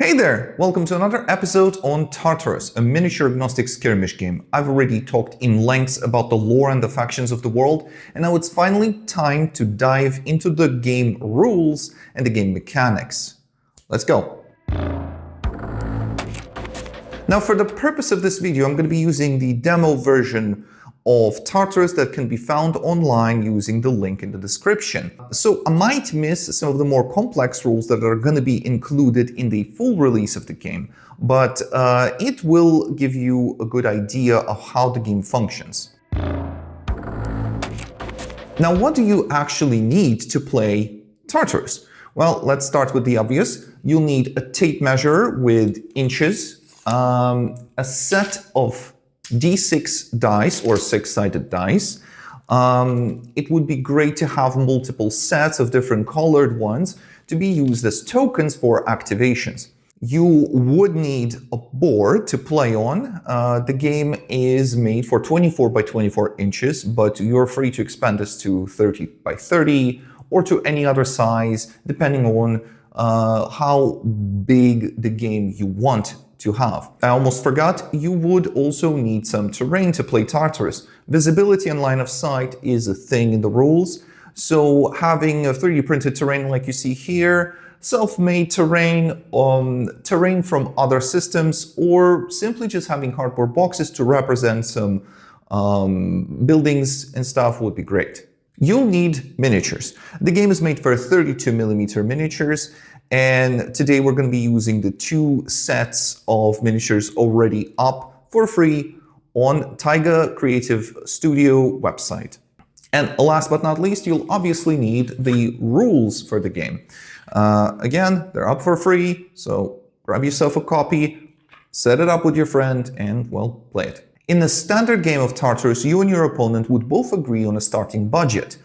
Hey there! Welcome to another episode on Tartarus, a miniature agnostic skirmish game. I've already talked in lengths about the lore and the factions of the world, and now it's finally time to dive into the game rules and the game mechanics. Let's go! Now, for the purpose of this video, I'm going to be using the demo version of Tartarus that can be found online using the link in the description. So I might miss some of the more complex rules that are going to be included in the full release of the game, but it will give you a good idea of how the game functions. Now, what do you actually need to play Tartarus? Well, let's start with the obvious. You'll need a tape measure with inches, a set of D6 dice or six-sided dice. It would be great to have multiple sets of different colored ones to be used as tokens for activations. You would need a board to play on. The game is made for 24 by 24 inches, but you're free to expand this to 30 by 30 or to any other size, depending on how big the game you want to have. I almost forgot, you would also need some terrain to play Tartarus. Visibility and line of sight is a thing in the rules, so having a 3D printed terrain like you see here, self-made terrain, terrain from other systems, or simply just having cardboard boxes to represent some buildings and stuff would be great. You'll need miniatures. The game is made for 32mm miniatures, and today we're going to be using the two sets of miniatures already up for free on Taiga Creative Studio website. And last but not least, you'll obviously need the rules for the game. Again, they're up for free, so grab yourself a copy, set it up with your friend, and, well, play it. In the standard game of Tartarus, you and your opponent would both agree on a starting budget.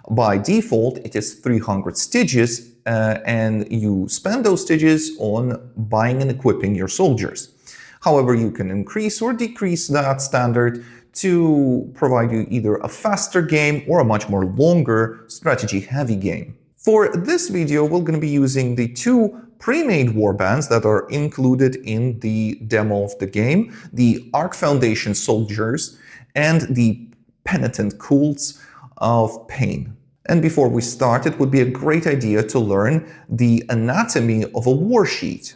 By default, it is 300 styges, and you spend those styges on buying and equipping your soldiers. However, you can increase or decrease that standard to provide you either a faster game or a much more longer strategy-heavy game. For this video, we're going to be using the two pre-made warbands that are included in the demo of the game, the Ark Foundation soldiers and the penitent cults of pain. And before we start, it would be a great idea to learn the anatomy of a war sheet.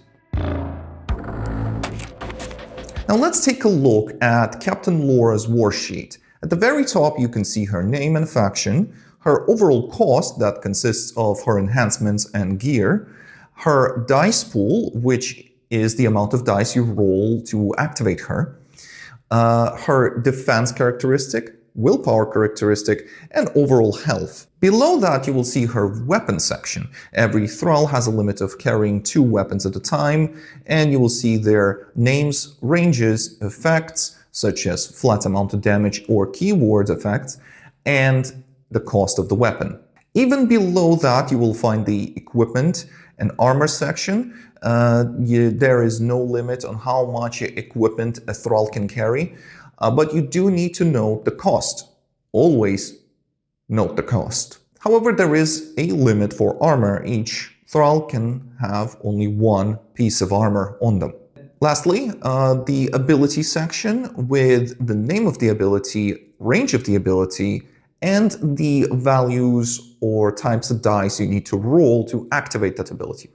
Now let's take a look at Captain Laura's war sheet. At the very top, you can see her name and faction, her overall cost that consists of her enhancements and gear, her dice pool, which is the amount of dice you roll to activate her, her defense characteristic, willpower characteristic, and overall health. Below that, you will see her weapon section. Every thrall has a limit of carrying 2 weapons at a time, and you will see their names, ranges, effects, such as flat amount of damage or keyword effects, and the cost of the weapon. Even below that, you will find the equipment and armor section. There is no limit on how much equipment a thrall can carry, but you do need to note the cost. Always note the cost. However, there is a limit for armor. Each thrall can have only 1 piece of armor on them. Lastly, the ability section with the name of the ability, range of the ability, and the values or types of dice you need to roll to activate that ability,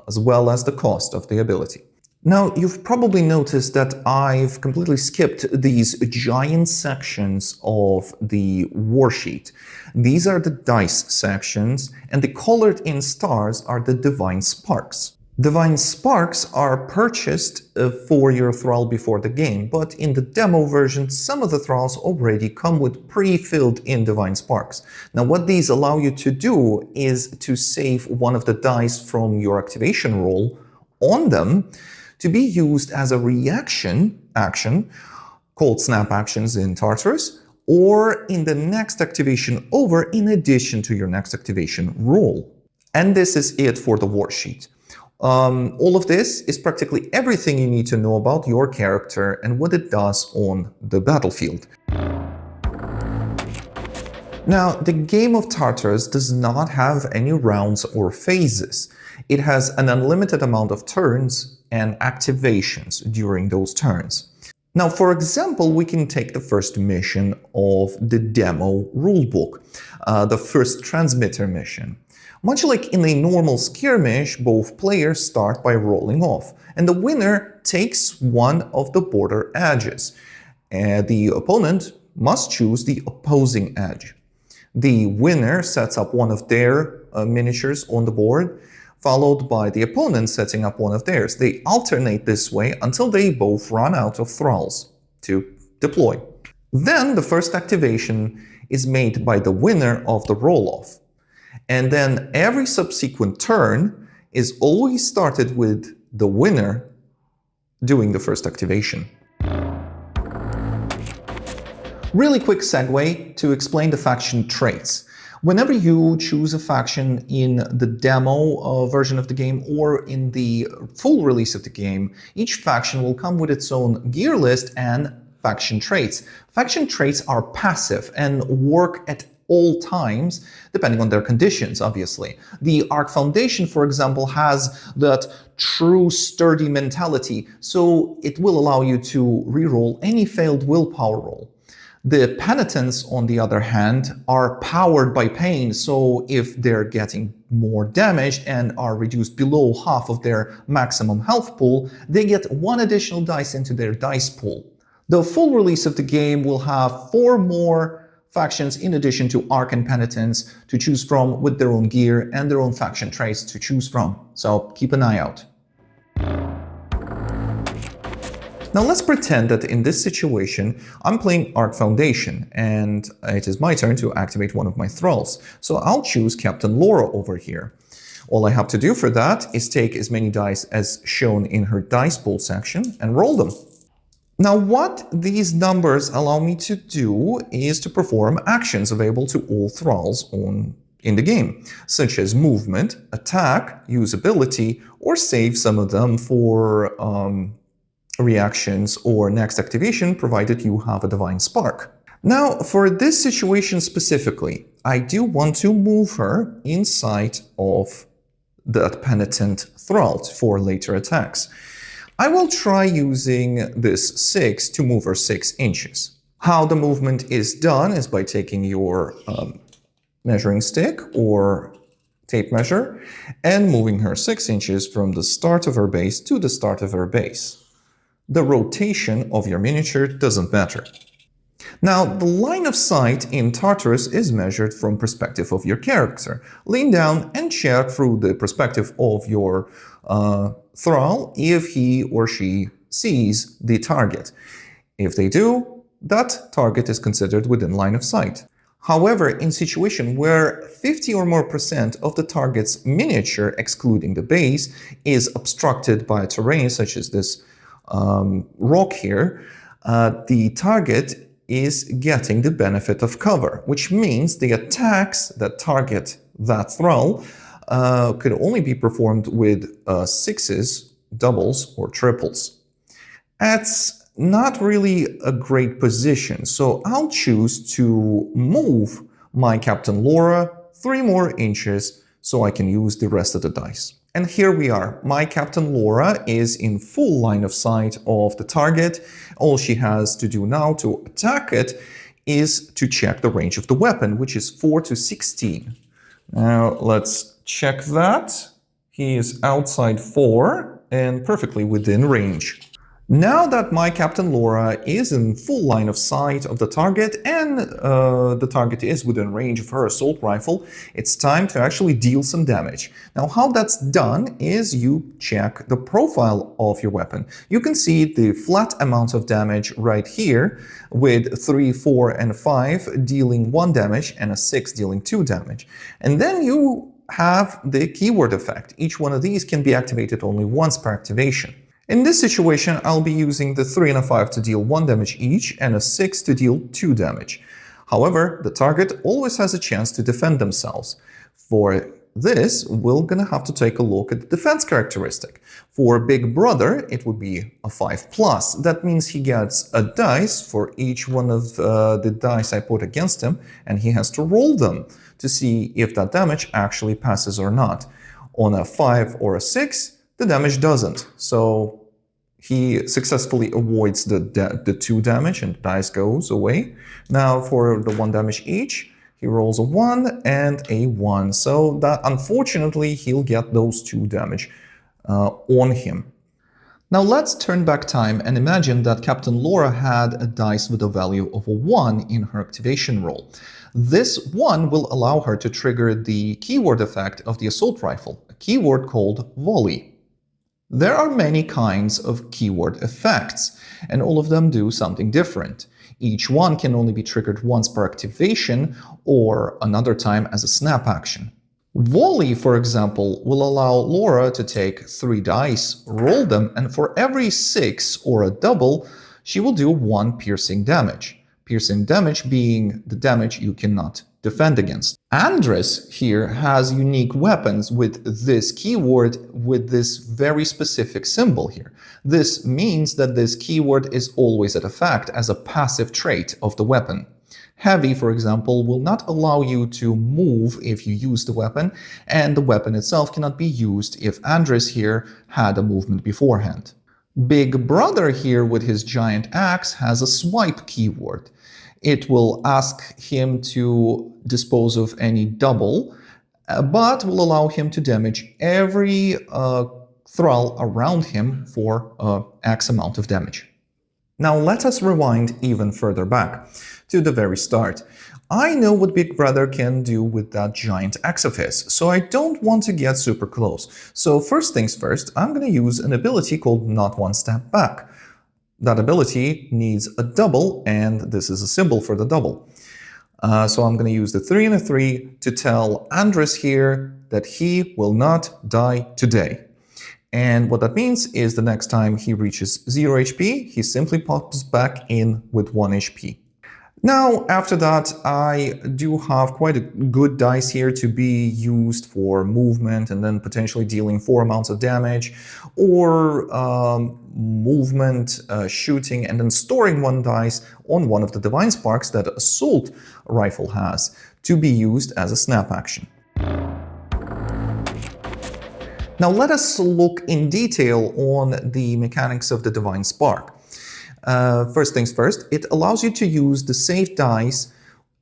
as well as the cost of the ability. Now, you've probably noticed that I've completely skipped these giant sections of the war sheet. These are the dice sections, and the colored in stars are the divine sparks. Divine sparks are purchased for your thrall before the game, but in the demo version, some of the thralls already come with pre-filled in divine sparks. Now, what these allow you to do is to save one of the dice from your activation roll on them to be used as a reaction action, called snap actions in Tartarus, or in the next activation over in addition to your next activation roll. And this is it for the war sheet. All of this is practically everything you need to know about your character and what it does on the battlefield. Now, the game of Tartarus does not have any rounds or phases. It has an unlimited amount of turns and activations during those turns. Now, for example, we can take the first mission of the demo rulebook, the first transmitter mission. Much like in a normal skirmish, both players start by rolling off, and the winner takes one of the border edges. The opponent must choose the opposing edge. The winner sets up one of their miniatures on the board, followed by the opponent setting up one of theirs. They alternate this way until they both run out of thralls to deploy. Then the first activation is made by the winner of the roll-off. And then every subsequent turn is always started with the winner doing the first activation. Really quick segue to explain the faction traits. Whenever you choose a faction in the demo version of the game or in the full release of the game, each faction will come with its own gear list and faction traits. Faction traits are passive and work at all times, depending on their conditions, obviously. The Arc Foundation, for example, has that true sturdy mentality, so it will allow you to reroll any failed willpower roll. The penitents, on the other hand, are powered by pain, so if they're getting more damaged and are reduced below half of their maximum health pool, they get one additional dice into their dice pool. The full release of the game will have 4 more factions in addition to Arc and Penitents to choose from with their own gear and their own faction traits to choose from, so keep an eye out. Now let's pretend that in this situation I'm playing Arc Foundation and it is my turn to activate one of my thralls. So I'll choose Captain Laura over here. All I have to do for that is take as many dice as shown in her dice pool section and roll them. Now what these numbers allow me to do is to perform actions available to all thralls in the game, such as movement, attack, usability, or save some of them for reactions or next activation, provided you have a Divine Spark. Now, for this situation specifically, I do want to move her inside of that Penitent Thrall for later attacks. I will try using this 6 to move her 6 inches. How the movement is done is by taking your measuring stick or tape measure and moving her 6 inches from the start of her base to the start of her base. The rotation of your miniature doesn't matter. Now, the line of sight in Tartarus is measured from perspective of your character. Lean down and check through the perspective of your thrall if he or she sees the target. If they do, that target is considered within line of sight. However, in situation where 50 or more % of the target's miniature, excluding the base, is obstructed by terrain such as this rock here, the target is getting the benefit of cover, which means the attacks that target that thrall could only be performed with 6s, doubles, or triples. That's not really a great position, so I'll choose to move my Captain Laura 3 more inches so I can use the rest of the dice. And here we are. My Captain Laura is in full line of sight of the target. All she has to do now to attack it is to check the range of the weapon, which is 4 to 16. Now let's check that. He is outside 4 and perfectly within range. Now that my Captain Laura is in full line of sight of the target and the target is within range of her assault rifle, it's time to actually deal some damage. Now how that's done is you check the profile of your weapon. You can see the flat amount of damage right here with 3, 4, and 5 dealing 1 damage and a 6 dealing 2 damage. And then you have the keyword effect. Each one of these can be activated only once per activation. In this situation, I'll be using the 3 and a 5 to deal 1 damage each and a 6 to deal 2 damage. However, the target always has a chance to defend themselves. For this, we're gonna have to take a look at the defense characteristic. For Big Brother, it would be a 5+. That means he gets a dice for each one of the dice I put against him, and he has to roll them to see if that damage actually passes or not. On a 5 or a 6, the damage doesn't. So he successfully avoids the 2 damage and the dice goes away. Now for the 1 damage each, he rolls a 1 and a 1. So that unfortunately he'll get those 2 damage on him. Now let's turn back time and imagine that Captain Laura had a dice with a value of a 1 in her activation roll. This 1 will allow her to trigger the keyword effect of the assault rifle, a keyword called volley. There are many kinds of keyword effects, and all of them do something different. Each one can only be triggered once per activation or another time as a snap action. Volley, for example, will allow Laura to take 3 dice, roll them, and for every 6 or a double, she will do 1 piercing damage. Piercing damage being the damage you cannot defend against. Andres here has unique weapons with this keyword, with this very specific symbol here. This means that this keyword is always at effect as a passive trait of the weapon. Heavy, for example, will not allow you to move if you use the weapon, and the weapon itself cannot be used if Andres here had a movement beforehand. Big Brother here with his giant axe has a swipe keyword. It will ask him to dispose of any double, but will allow him to damage every thrall around him for X amount of damage. Now let us rewind even further back to the very start. I know what Big Brother can do with that giant axe of his, so I don't want to get super close. So first things first, I'm going to use an ability called Not One Step Back. That ability needs a double, and this is a symbol for the double. So I'm going to use the 3 and a 3 to tell Andres here that he will not die today. And what that means is the next time he reaches 0 HP, he simply pops back in with 1 HP. Now, after that, I do have quite a good dice here to be used for movement and then potentially dealing 4 amounts of damage, or movement, shooting, and then storing 1 dice on one of the Divine Sparks that Assault Rifle has to be used as a snap action. Now let us look in detail on the mechanics of the Divine Spark. First things first, it allows you to use the saved dice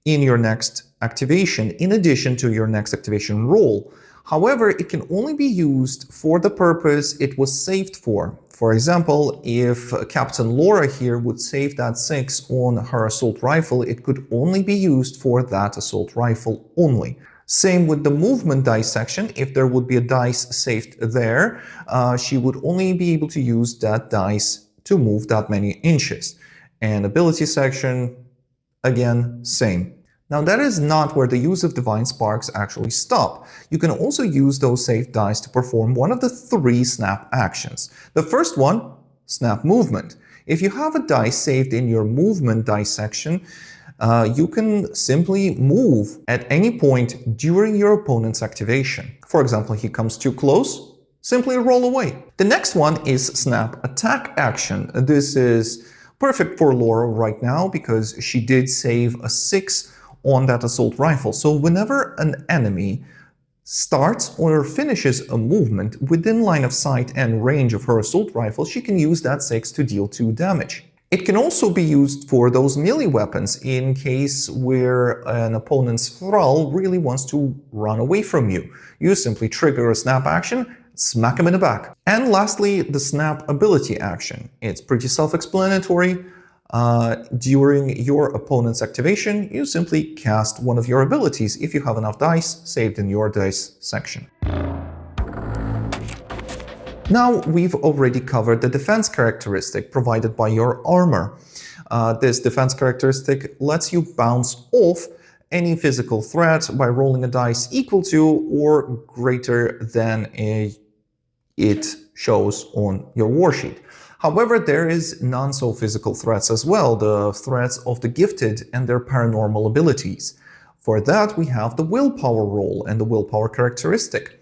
in your next activation in addition to your next activation roll. However, it can only be used for the purpose it was saved for. For example, if Captain Laura here would save that 6 on her assault rifle, it could only be used for that assault rifle only. Same with the movement dice section. If there would be a dice saved there, she would only be able to use that dice to move that many inches. And ability section, again, same. Now that is not where the use of Divine Sparks actually stop. You can also use those saved dice to perform one of the 3 snap actions. The first one, snap movement. If you have a dice saved in your movement dice section, you can simply move at any point during your opponent's activation. For example, he comes too close, simply roll away. The next one is snap attack action. This is perfect for Laura right now because she did save a 6 on that assault rifle. So whenever an enemy starts or finishes a movement within line of sight and range of her assault rifle, she can use that 6 to deal 2 damage. It can also be used for those melee weapons in case where an opponent's thrall really wants to run away from you. You simply trigger a snap action, smack him in the back. And lastly, the snap ability action. It's pretty self-explanatory. During your opponent's activation, you simply cast one of your abilities if you have enough dice saved in your dice section. Now, we've already covered the defense characteristic provided by your armor. This defense characteristic lets you bounce off any physical threat by rolling a dice equal to or greater than it shows on your war sheet. However, there is non-so-physical threats as well, the threats of the gifted and their paranormal abilities. For that, we have the willpower roll and the willpower characteristic.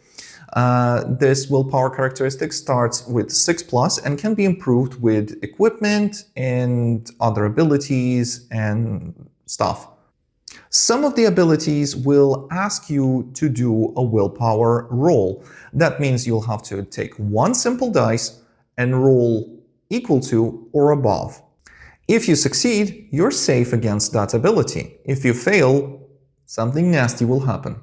This willpower characteristic starts with 6+ and can be improved with equipment and other abilities and stuff. Some of the abilities will ask you to do a willpower roll. That means you'll have to take one simple dice and roll equal to or above. If you succeed, you're safe against that ability. If you fail, something nasty will happen.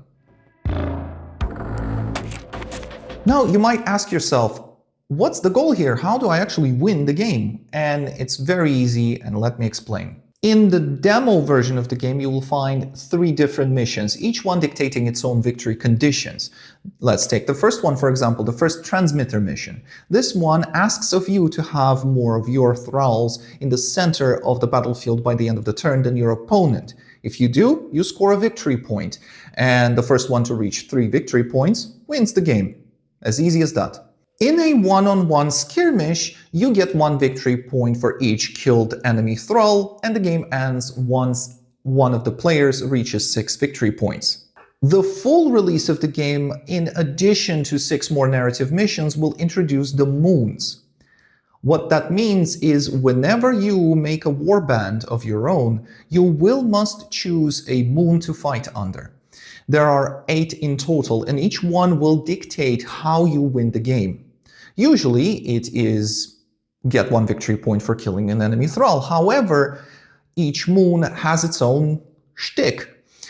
Now, you might ask yourself, what's the goal here? How do I actually win the game? And it's very easy, and let me explain. In the demo version of the game, you will find 3 different missions, each one dictating its own victory conditions. Let's take the first one, for example, the first transmitter mission. This one asks of you to have more of your thralls in the center of the battlefield by the end of the turn than your opponent. If you do, you score a victory point, and the first one to reach 3 victory points wins the game. As easy as that. In a one-on-one skirmish, you get 1 victory point for each killed enemy thrall, and the game ends once one of the players reaches 6 victory points. The full release of the game, in addition to 6 more narrative missions, will introduce the moons. What that means is whenever you make a warband of your own, you must choose a moon to fight under. There are 8 in total, and each one will dictate how you win the game. Usually, it is get 1 victory point for killing an enemy thrall. However, each moon has its own shtick.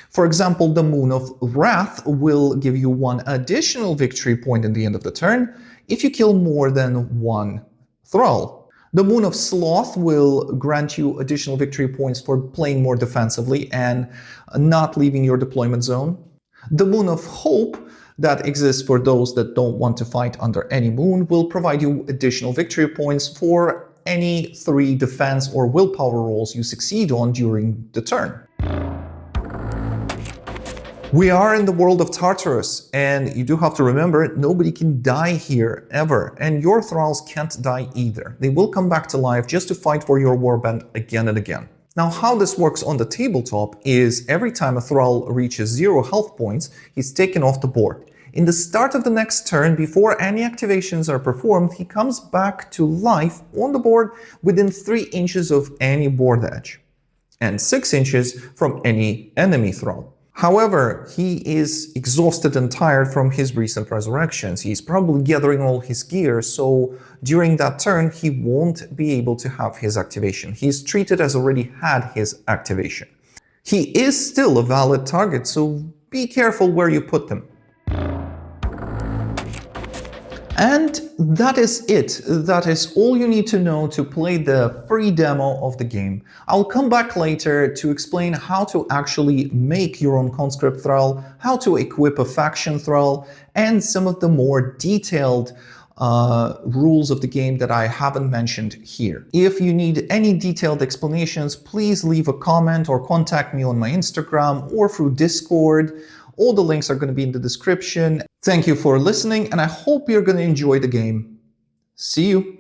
For example, the Moon of Wrath will give you 1 additional victory point at the end of the turn if you kill more than 1 thrall. The Moon of Sloth will grant you additional victory points for playing more defensively and not leaving your deployment zone. The Moon of Hope, that exists for those that don't want to fight under any moon, will provide you additional victory points for any 3 defense or willpower rolls you succeed on during the turn. We are in the world of Tartarus, and you do have to remember, nobody can die here ever, and your thralls can't die either. They will come back to life just to fight for your warband again and again. Now, how this works on the tabletop is every time a thrall reaches 0 health points, he's taken off the board. In the start of the next turn, before any activations are performed, he comes back to life on the board within 3 inches of any board edge, and 6 inches from any enemy thrall. However, he is exhausted and tired from his recent resurrections. He's probably gathering all his gear, so during that turn, he won't be able to have his activation. He's treated as already had his activation. He is still a valid target, so be careful where you put them. And that is it. That is all you need to know to play the free demo of the game. I'll come back later to explain how to actually make your own conscript thrall, how to equip a faction thrall, and some of the more detailed rules of the game that I haven't mentioned here. If you need any detailed explanations, please leave a comment or contact me on my Instagram or through Discord. All the links are going to be in the description. Thank you for listening, and I hope you're going to enjoy the game. See you!